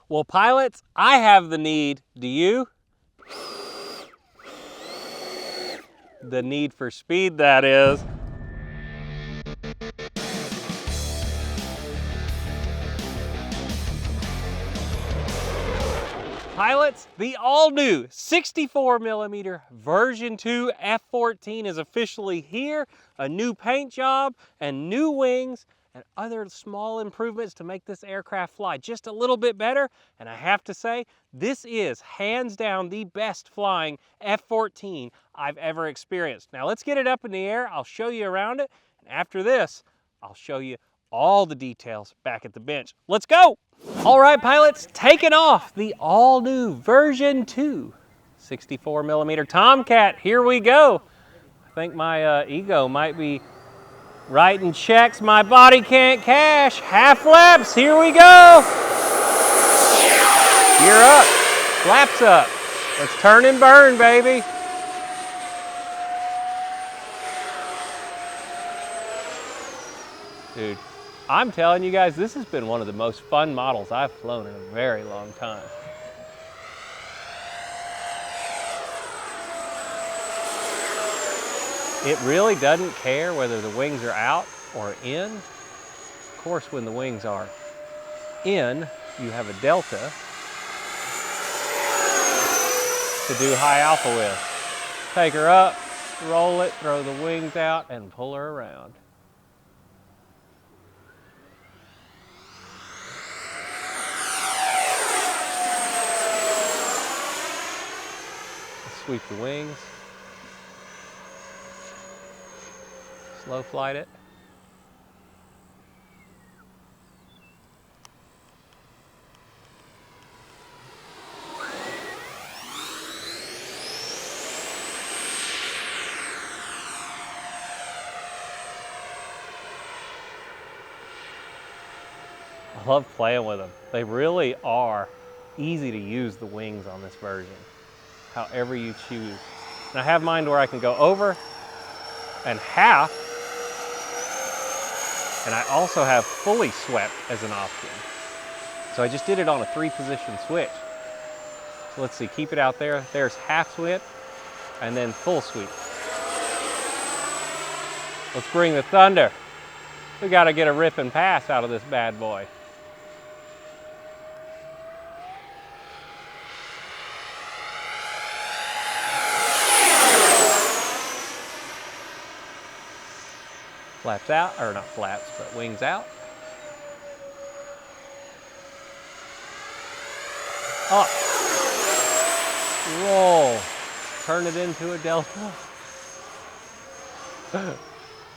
Well, pilots, I have the need. Do you? The need for speed, that is. Pilots, the all-new 64mm version 2 F-14 is officially here. A new paint job and new wings and other small improvements to make this aircraft fly just a little bit better. And I have to say, this is hands down the best flying F-14 I've ever experienced. Now let's get it up in the air. I'll show you around it. And after this, I'll show you all the details back at the bench. Let's go! All right, pilots, taking off the all-new version 2 64mm Tomcat. Here we go. I think my ego might be writing checks my body can't cash. Half flaps, here we go. Gear up, flaps up. Let's turn and burn, baby. Dude, I'm telling you guys, this has been one of the most fun models I've flown in a very long time. It really doesn't care whether the wings are out or in. Of course, when the wings are in, you have a delta to do high alpha with. Take her up, roll it, throw the wings out, and pull her around. Sweep the wings. Slow flight it. I love playing with them. They really are easy to use, the wings on this version, however you choose. And I have mine where I can go over and half, and I also have fully swept as an option. So I just did it on a 3-position switch. So let's see, keep it out there. There's half sweep and then full sweep. Let's bring the thunder. We gotta get a rip and pass out of this bad boy. Flaps out, or not flaps, but wings out. Up. Roll. Turn it into a delta.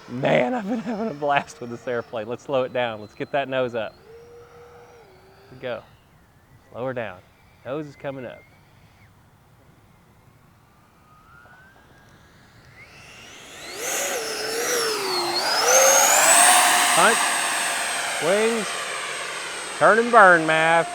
Man, I've been having a blast with this airplane. Let's slow it down. Let's get that nose up. Here we go. Slow her down. Nose is coming up. Punch, wings, turn and burn, Mav.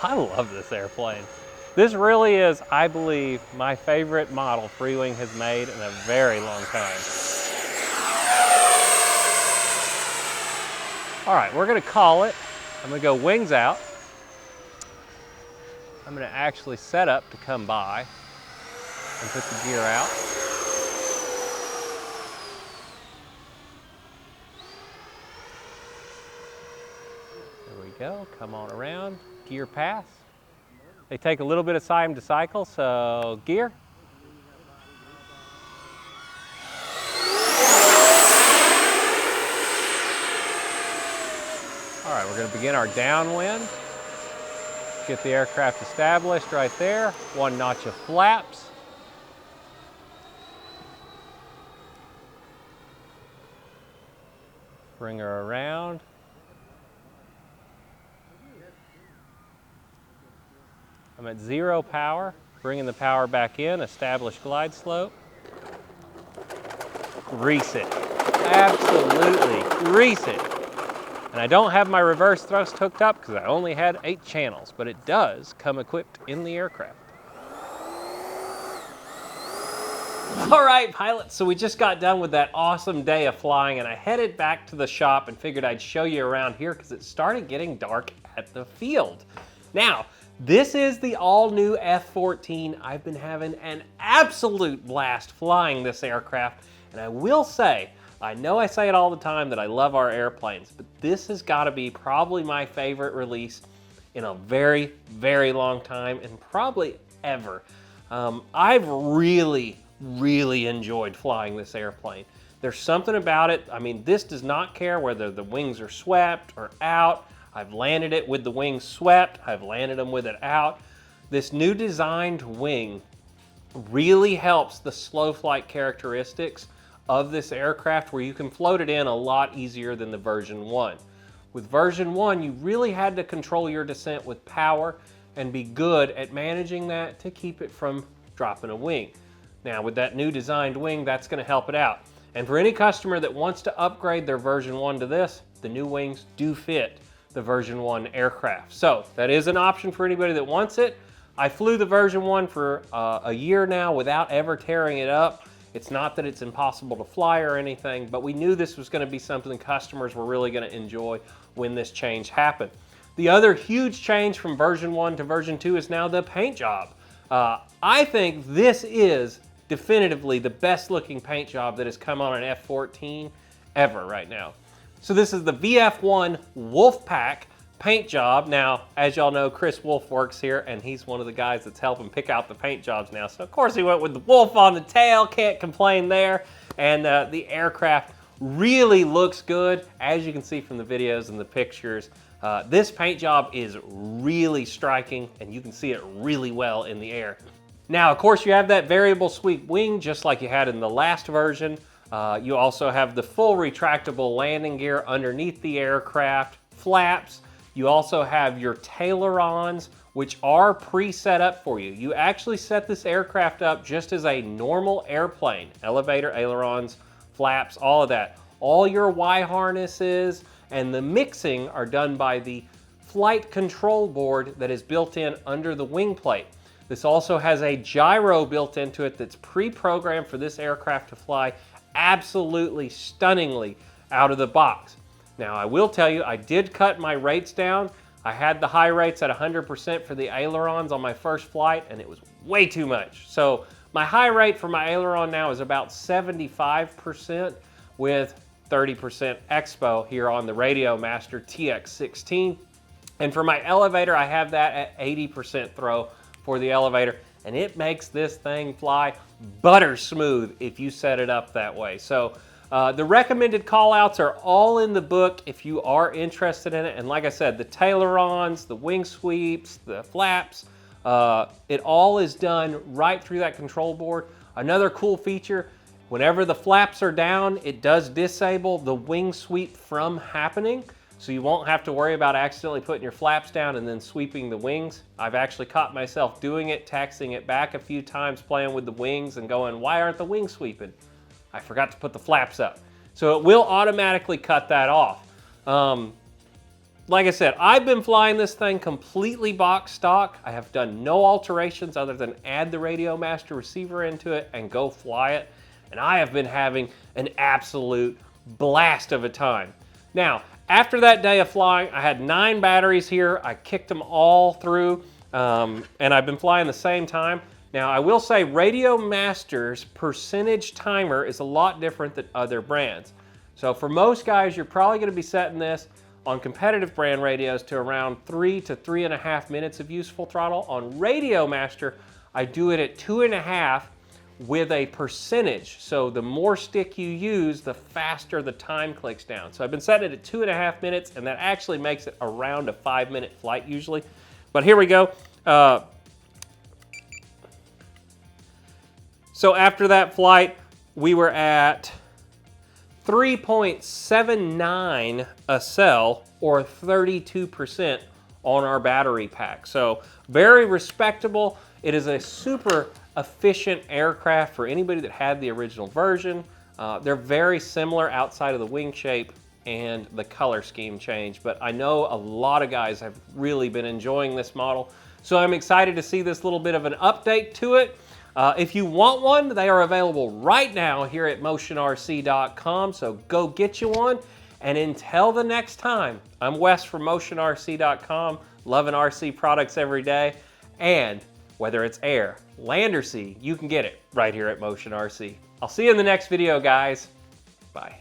I love this airplane. This really is, I believe, my favorite model Freewing has made in a very long time. All right, we're gonna call it. I'm gonna go wings out. I'm gonna actually set up to come by and put the gear out. There we go, come on around. Gear pass. They take a little bit of time to cycle, so gear. All right, we're going to begin our downwind. Get the aircraft established right there. 1 notch of flaps. Bring her around. I'm at 0 power, bringing the power back in, establish glide slope. grease it. Absolutely grease it. And I don't have my reverse thrust hooked up because I only had 8 channels, but it does come equipped in the aircraft. All right, pilots, so we just got done with that awesome day of flying, and I headed back to the shop and figured I'd show you around here because it started getting dark at the field. Now, this is the all-new F-14. I've been having an absolute blast flying this aircraft, and I will say, I know I say it all the time that I love our airplanes, but this has got to be probably my favorite release in a very, very long time, and probably ever. I've really enjoyed flying this airplane. There's something about it. I mean, this does not care whether the wings are swept or out. I've landed it with the wings swept. I've landed them with it out. This new designed wing really helps the slow flight characteristics of this aircraft, where you can float it in a lot easier than the version 1. With version 1, you really had to control your descent with power and be good at managing that to keep it from dropping a wing. Now with that new designed wing, that's going to help it out. And for any customer that wants to upgrade their version 1 to this, the new wings do fit the version 1 aircraft. So that is an option for anybody that wants it. I flew the version 1 for a year now without ever tearing it up. It's not that it's impossible to fly or anything, but we knew this was going to be something customers were really going to enjoy when this change happened. The other huge change from version 1 to version 2 is now the paint job. I think this is definitively the best looking paint job that has come on an F-14 ever right now. So this is the VF1 Wolfpack paint job. Now, as y'all know, Chris Wolf works here, and he's one of the guys that's helping pick out the paint jobs now. So of course he went with the wolf on the tail, can't complain there. And the aircraft really looks good. As you can see from the videos and the pictures, this paint job is really striking, and you can see it really well in the air. Now, of course, you have that variable sweep wing just like you had in the last version. You also have the full retractable landing gear underneath the aircraft, flaps. You also have your ailerons, which are pre-set up for you. You actually set this aircraft up just as a normal airplane. Elevator, ailerons, flaps, all of that. All your Y harnesses and the mixing are done by the flight control board that is built in under the wing plate. This also has a gyro built into it that's pre-programmed for this aircraft to fly absolutely stunningly out of the box. Now, I will tell you, I did cut my rates down. I had the high rates at 100% for the ailerons on my first flight, and it was way too much. So my high rate for my aileron now is about 75% with 30% expo here on the Radio Master TX16. And for my elevator, I have that at 80% throw for the elevator, and it makes this thing fly butter smooth if you set it up that way. So the recommended callouts are all in the book if you are interested in it. And like I said, the ailerons, the wing sweeps, the flaps, it all is done right through that control board. Another cool feature, whenever the flaps are down, it does disable the wing sweep from happening. So you won't have to worry about accidentally putting your flaps down and then sweeping the wings. I've actually caught myself doing it, taxiing it back a few times, playing with the wings and going, why aren't the wings sweeping? I forgot to put the flaps up. So it will automatically cut that off. Like I said, I've been flying this thing completely box stock. I have done no alterations other than add the Radio Master receiver into it and go fly it. And I have been having an absolute blast of a time. Now, after that day of flying, I had 9 batteries here. I kicked them all through, and I've been flying the same time. Now, I will say Radio Master's percentage timer is a lot different than other brands. So for most guys, you're probably going to be setting this on competitive brand radios to around 3 to 3.5 minutes of useful throttle. On Radio Master, I do it at 2.5 with a percentage. So the more stick you use, the faster the time clicks down. So I've been setting it at 2.5 minutes, and that actually makes it around a 5-minute flight usually. But here we go. So after that flight, we were at 3.79 a cell, or 32% on our battery pack. So very respectable. It is a super efficient aircraft for anybody that had the original version. They're very similar outside of the wing shape and the color scheme change, but I know a lot of guys have really been enjoying this model, so I'm excited to see this little bit of an update to it. If you want one, they are available right now here at motionrc.com, so go get you one. And until the next time, I'm Wes from motionrc.com, loving RC products every day. And whether it's air, land, or sea, you can get it right here at Motion RC. I'll see you in the next video, guys. Bye.